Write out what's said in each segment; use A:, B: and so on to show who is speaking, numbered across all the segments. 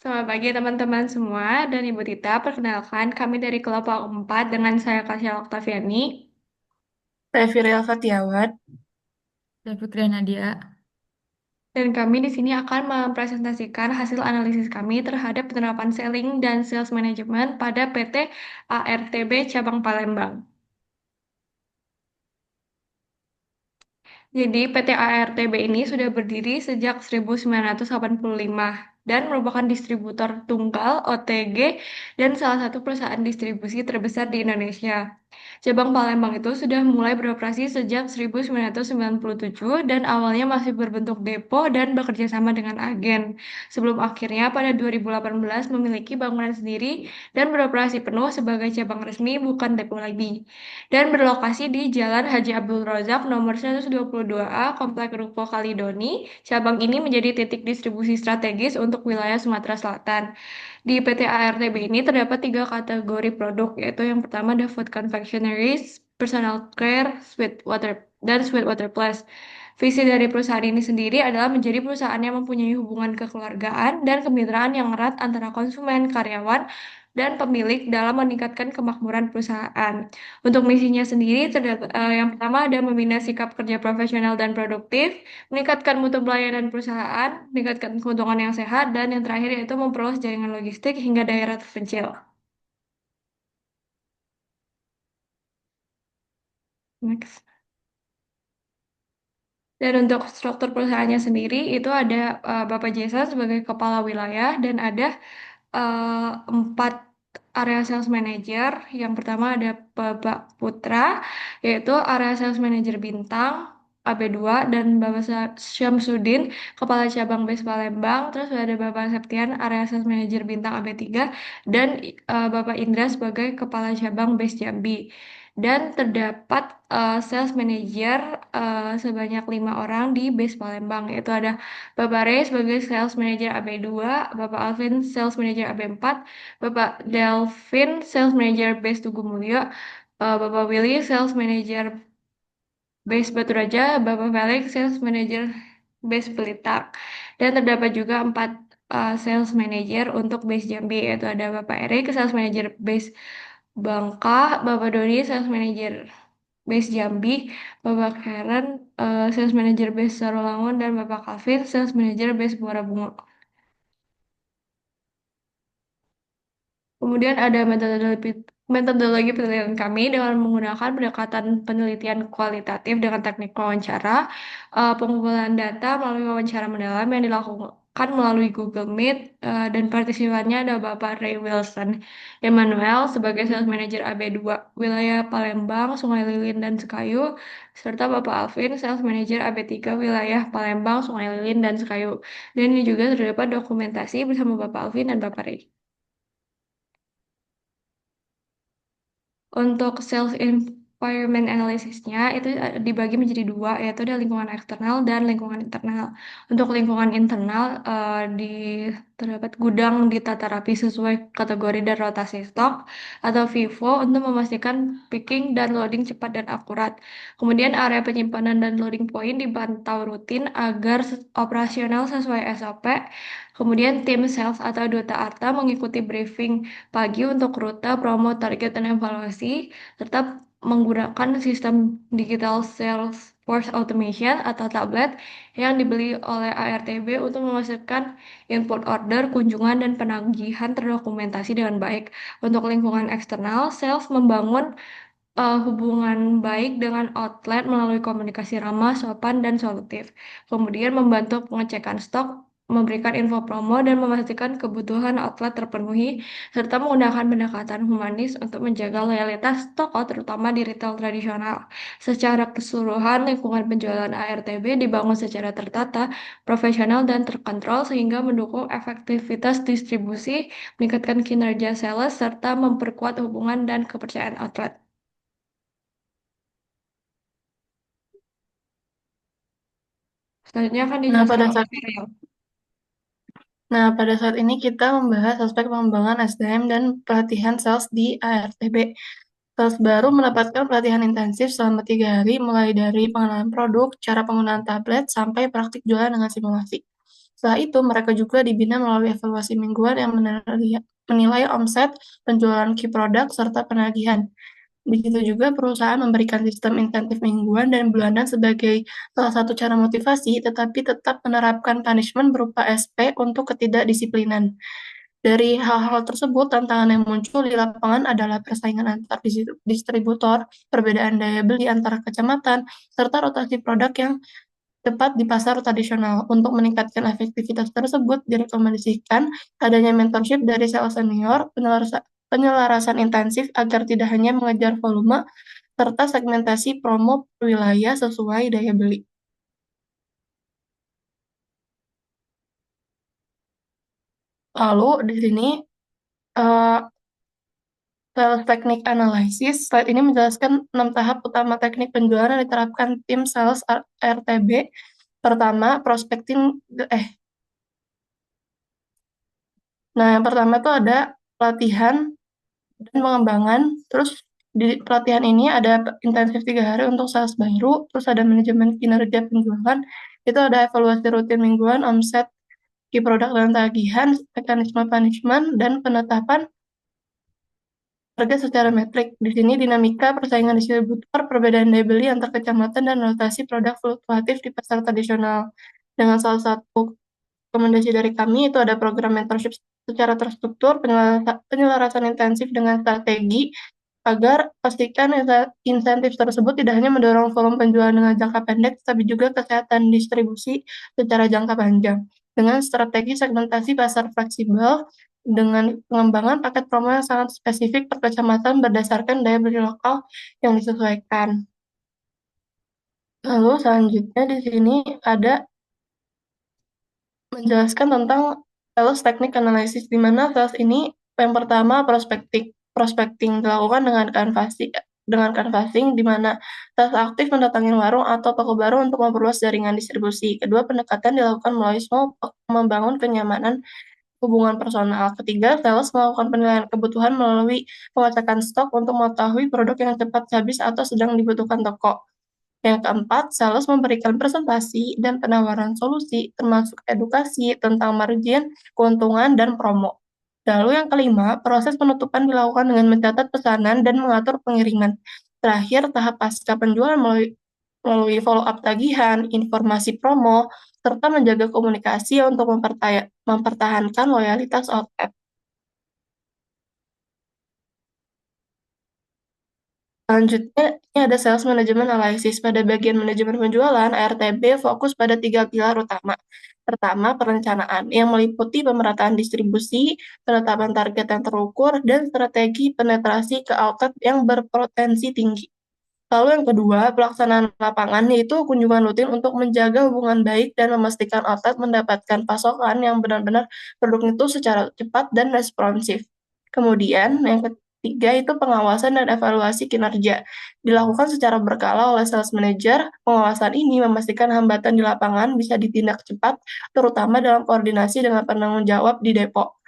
A: Selamat pagi teman-teman semua dan Ibu Tita. Perkenalkan, kami dari kelompok 4 dengan saya Kasya Oktaviani.
B: Saya Firial Fatiawat.
C: Saya Putri Nadia.
A: Dan kami di sini akan mempresentasikan hasil analisis kami terhadap penerapan selling dan sales management pada PT ARTB Cabang Palembang. Jadi PT ARTB ini sudah berdiri sejak 1985 dan merupakan distributor tunggal OTG dan salah satu perusahaan distribusi terbesar di Indonesia. Cabang Palembang itu sudah mulai beroperasi sejak 1997 dan awalnya masih berbentuk depo dan bekerja sama dengan agen. Sebelum akhirnya pada 2018 memiliki bangunan sendiri dan beroperasi penuh sebagai cabang resmi bukan depo lagi. Dan berlokasi di Jalan Haji Abdul Razak nomor 122A Komplek Ruko Kalidoni. Cabang ini menjadi titik distribusi strategis untuk wilayah Sumatera Selatan. Di PT ARTB ini terdapat tiga kategori produk, yaitu yang pertama ada food confectionaries, personal care, sweet water plus. Visi dari perusahaan ini sendiri adalah menjadi perusahaan yang mempunyai hubungan kekeluargaan dan kemitraan yang erat antara konsumen, karyawan, dan pemilik dalam meningkatkan kemakmuran perusahaan. Untuk misinya sendiri, yang pertama ada membina sikap kerja profesional dan produktif, meningkatkan mutu pelayanan perusahaan, meningkatkan keuntungan yang sehat, dan yang terakhir yaitu memperluas jaringan logistik hingga daerah terpencil. Next. Dan untuk struktur perusahaannya sendiri itu ada Bapak Jason sebagai kepala wilayah dan ada empat area sales manager. Yang pertama ada Bapak Putra, yaitu area sales manager Bintang, AB2, dan Bapak Syamsuddin, Kepala Cabang Base Palembang. Terus ada Bapak Septian, area sales manager Bintang AB3, dan Bapak Indra sebagai Kepala Cabang Base Jambi. Dan terdapat sales manager sebanyak 5 orang di Base Palembang, yaitu ada Bapak Ray sebagai Sales Manager AB2, Bapak Alvin Sales Manager AB4, Bapak Delvin Sales Manager Base Tugu Mulyo, Bapak Willy Sales Manager Base Batu Raja, Bapak Felix Sales Manager Base Pelitang. Dan terdapat juga 4 Sales Manager untuk Base Jambi, yaitu ada Bapak Erik Sales Manager Base Bangka, Bapak Doni Sales Manager Base Jambi, Bapak Karen Sales Manager Base Sarolangun, dan Bapak Calvin Sales Manager Base Muara Bungo. Kemudian ada metodologi penelitian kami dengan menggunakan pendekatan penelitian kualitatif dengan teknik wawancara, pengumpulan data melalui wawancara mendalam yang dilakukan melalui Google Meet, dan partisipannya ada Bapak Ray Wilson Emmanuel sebagai Sales Manager AB2 wilayah Palembang, Sungai Lilin, dan Sekayu, serta Bapak Alvin Sales Manager AB3 wilayah Palembang, Sungai Lilin, dan Sekayu. Dan ini juga terdapat dokumentasi bersama Bapak Alvin dan Bapak Ray. Untuk sales environment analysisnya itu dibagi menjadi dua, yaitu ada lingkungan eksternal dan lingkungan internal. Untuk lingkungan internal terdapat gudang ditata rapi sesuai kategori dan rotasi stok atau FIFO untuk memastikan picking dan loading cepat dan akurat. Kemudian area penyimpanan dan loading point dipantau rutin agar operasional sesuai SOP. Kemudian tim sales atau duta arta mengikuti briefing pagi untuk rute, promo, target, dan evaluasi, serta menggunakan sistem digital sales force automation atau tablet yang dibeli oleh ARTB untuk memastikan input order, kunjungan, dan penagihan terdokumentasi dengan baik. Untuk lingkungan eksternal, sales membangun hubungan baik dengan outlet melalui komunikasi ramah, sopan, dan solutif. Kemudian membantu pengecekan stok, memberikan info promo, dan memastikan kebutuhan outlet terpenuhi, serta menggunakan pendekatan humanis untuk menjaga loyalitas toko, terutama di retail tradisional. Secara keseluruhan, lingkungan penjualan ARTB dibangun secara tertata, profesional, dan terkontrol sehingga mendukung efektivitas distribusi, meningkatkan kinerja sales, serta memperkuat hubungan dan kepercayaan outlet. Selanjutnya akan
B: Nah,
A: dijelaskan
B: pada
A: oleh
B: saat
A: Ariel.
B: pada saat ini kita membahas aspek pengembangan SDM dan pelatihan sales di ARTB. Sales baru mendapatkan pelatihan intensif selama 3 hari, mulai dari pengenalan produk, cara penggunaan tablet, sampai praktik jualan dengan simulasi. Setelah itu, mereka juga dibina melalui evaluasi mingguan yang menilai omset, penjualan key product, serta penagihan. Begitu juga perusahaan memberikan sistem insentif mingguan dan bulanan sebagai salah satu cara motivasi, tetapi tetap menerapkan punishment berupa SP untuk ketidakdisiplinan. Dari hal-hal tersebut, tantangan yang muncul di lapangan adalah persaingan antar distributor, perbedaan daya beli antar kecamatan, serta rotasi produk yang tepat di pasar tradisional. Untuk meningkatkan efektivitas tersebut, direkomendasikan adanya mentorship dari sales senior, penyelarasan intensif agar tidak hanya mengejar volume, serta segmentasi promo per wilayah sesuai daya beli. Lalu di sini uh, sales teknik analisis. Slide ini menjelaskan 6 tahap utama teknik penjualan yang diterapkan tim sales RTB. Pertama, prospecting. Yang pertama itu ada pelatihan dan pengembangan. Terus di pelatihan ini ada intensif 3 hari untuk sales baru. Terus ada manajemen kinerja penjualan. Itu ada evaluasi rutin mingguan, omset, key product dan tagihan, mekanisme punishment, dan penetapan harga secara metrik. Di sini dinamika persaingan distributor, perbedaan daya beli antar kecamatan, dan rotasi produk fluktuatif di pasar tradisional. Dengan salah satu rekomendasi dari kami itu ada program mentorship secara terstruktur, penyelarasan intensif dengan strategi, agar pastikan insentif tersebut tidak hanya mendorong volume penjualan dengan jangka pendek, tapi juga kesehatan distribusi secara jangka panjang. Dengan strategi segmentasi pasar fleksibel, dengan pengembangan paket promo yang sangat spesifik per kecamatan berdasarkan daya beli lokal yang disesuaikan. Lalu selanjutnya di sini ada menjelaskan tentang sales teknik analisis, di mana sales ini yang pertama prospecting dilakukan dengan canvassing, di mana sales aktif mendatangi warung atau toko baru untuk memperluas jaringan distribusi. Kedua, pendekatan dilakukan melalui small talk, membangun kenyamanan hubungan personal. Ketiga, sales melakukan penilaian kebutuhan melalui pengecekan stok untuk mengetahui produk yang cepat habis atau sedang dibutuhkan toko. Yang keempat, sales memberikan presentasi dan penawaran solusi, termasuk edukasi tentang margin, keuntungan, dan promo. Lalu yang kelima, proses penutupan dilakukan dengan mencatat pesanan dan mengatur pengiriman. Terakhir, tahap pasca penjualan melalui follow-up tagihan, informasi promo, serta menjaga komunikasi untuk mempertahankan loyalitas outlet. Selanjutnya, ini ada sales management analysis. Pada bagian manajemen penjualan, ARTB fokus pada 3 pilar utama. Pertama, perencanaan, yang meliputi pemerataan distribusi, penetapan target yang terukur, dan strategi penetrasi ke outlet yang berpotensi tinggi. Lalu yang kedua, pelaksanaan lapangan, yaitu kunjungan rutin untuk menjaga hubungan baik dan memastikan outlet mendapatkan pasokan yang benar-benar produk itu secara cepat dan responsif. Kemudian, yang ketiga itu pengawasan dan evaluasi kinerja. Dilakukan secara berkala oleh sales manager. Pengawasan ini memastikan hambatan di lapangan bisa ditindak cepat, terutama dalam koordinasi dengan penanggung jawab di depo.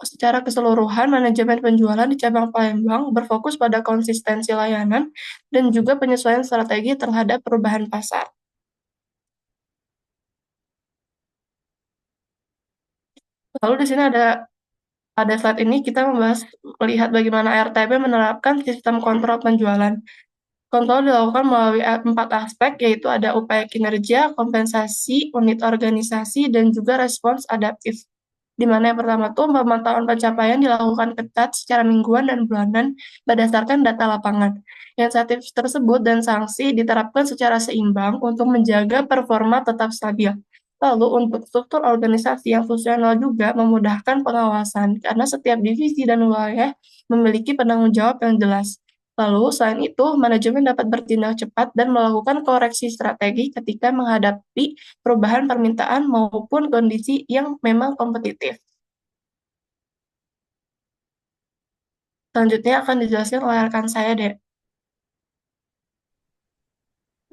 B: Secara keseluruhan, manajemen penjualan di cabang Palembang berfokus pada konsistensi layanan dan juga penyesuaian strategi terhadap perubahan pasar. Lalu di sini pada slide ini kita melihat bagaimana RTP menerapkan sistem kontrol penjualan. Kontrol dilakukan melalui 4 aspek, yaitu ada upaya kinerja, kompensasi, unit organisasi, dan juga respons adaptif. Di mana yang pertama tuh pemantauan pencapaian dilakukan ketat secara mingguan dan bulanan berdasarkan data lapangan. Insentif tersebut dan sanksi diterapkan secara seimbang untuk menjaga performa tetap stabil. Lalu untuk struktur organisasi yang fungsional juga memudahkan pengawasan karena setiap divisi dan wilayah memiliki penanggung jawab yang jelas. Lalu selain itu, manajemen dapat bertindak cepat dan melakukan koreksi strategi ketika menghadapi perubahan permintaan maupun kondisi yang memang kompetitif. Selanjutnya akan dijelaskan oleh rekan saya, Dek.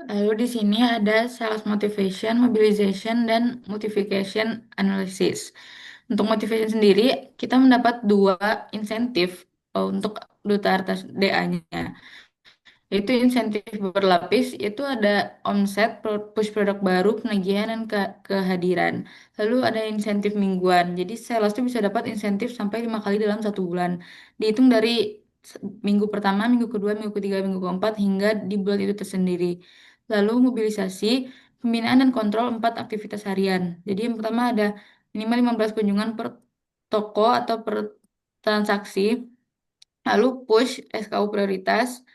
C: Lalu di sini ada sales motivation, mobilization, dan motivation analysis. Untuk motivation sendiri, kita mendapat 2 insentif untuk duta atas DA-nya, Yaitu insentif berlapis, itu ada omset, push produk baru, penagihan, dan kehadiran. Lalu ada insentif mingguan. Jadi sales itu bisa dapat insentif sampai 5 kali dalam 1 bulan. Dihitung dari minggu pertama, minggu kedua, minggu ketiga, minggu keempat, hingga di bulan itu tersendiri. Lalu mobilisasi, pembinaan dan kontrol 4 aktivitas harian. Jadi yang pertama ada minimal 15 kunjungan per toko atau per transaksi. Lalu push SKU prioritas.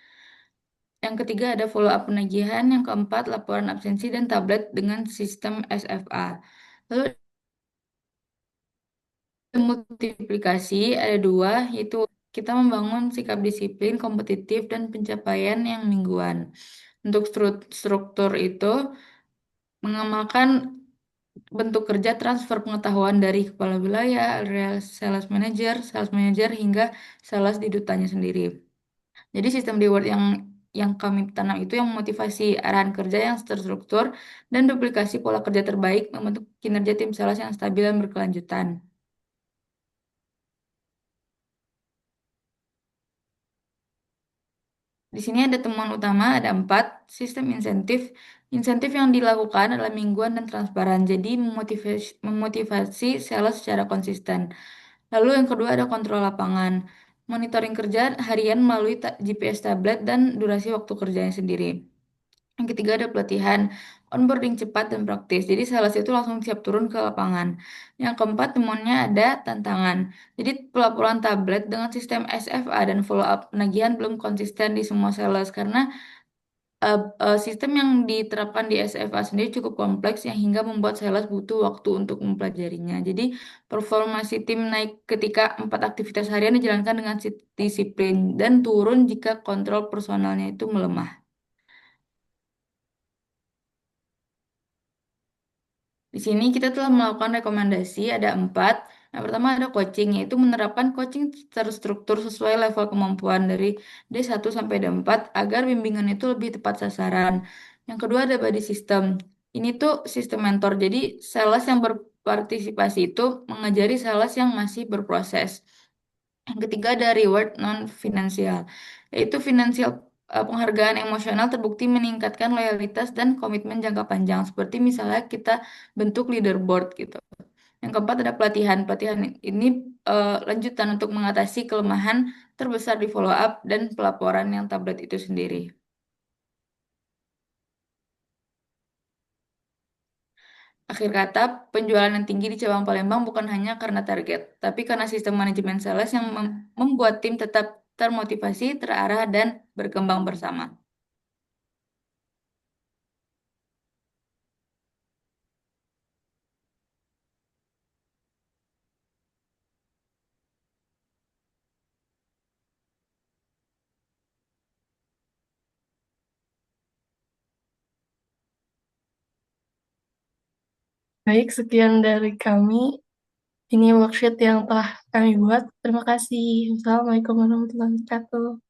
C: Yang ketiga ada follow up penagihan. Yang keempat laporan absensi dan tablet dengan sistem SFA. Lalu multiplikasi ada dua, yaitu kita membangun sikap disiplin, kompetitif, dan pencapaian yang mingguan. Untuk struktur itu mengamalkan bentuk kerja transfer pengetahuan dari kepala wilayah, area sales manager hingga sales di dutanya sendiri. Jadi sistem reward yang kami tanam itu yang memotivasi arahan kerja yang terstruktur dan duplikasi pola kerja terbaik membentuk kinerja tim sales yang stabil dan berkelanjutan. Di sini ada temuan utama, ada 4 sistem insentif. Insentif yang dilakukan adalah mingguan dan transparan, jadi memotivasi sales secara konsisten. Lalu yang kedua ada kontrol lapangan, monitoring kerja harian melalui GPS tablet dan durasi waktu kerjanya sendiri. Yang ketiga ada pelatihan, onboarding cepat dan praktis. Jadi sales itu langsung siap turun ke lapangan. Yang keempat temuannya ada tantangan. Jadi pelaporan tablet dengan sistem SFA dan follow up penagihan belum konsisten di semua sales karena sistem yang diterapkan di SFA sendiri cukup kompleks yang hingga membuat sales butuh waktu untuk mempelajarinya. Jadi performasi tim naik ketika 4 aktivitas harian dijalankan dengan disiplin dan turun jika kontrol personalnya itu melemah. Di sini kita telah melakukan rekomendasi ada 4. Yang pertama ada coaching, yaitu menerapkan coaching terstruktur sesuai level kemampuan dari D1 sampai D4 agar bimbingan itu lebih tepat sasaran. Yang kedua ada body system. Ini tuh sistem mentor, jadi sales yang berpartisipasi itu mengajari sales yang masih berproses. Yang ketiga ada reward non finansial, yaitu finansial penghargaan emosional terbukti meningkatkan loyalitas dan komitmen jangka panjang. Seperti misalnya kita bentuk leaderboard gitu. Yang keempat ada pelatihan. Pelatihan ini lanjutan untuk mengatasi kelemahan terbesar di follow up dan pelaporan yang tablet itu sendiri. Akhir kata, penjualan yang tinggi di cabang Palembang bukan hanya karena target, tapi karena sistem manajemen sales yang membuat tim tetap termotivasi, terarah, dan berkembang bersama.
B: Baik, sekian dari kami. Ini worksheet yang telah kami buat. Terima kasih. Wassalamualaikum warahmatullahi wabarakatuh.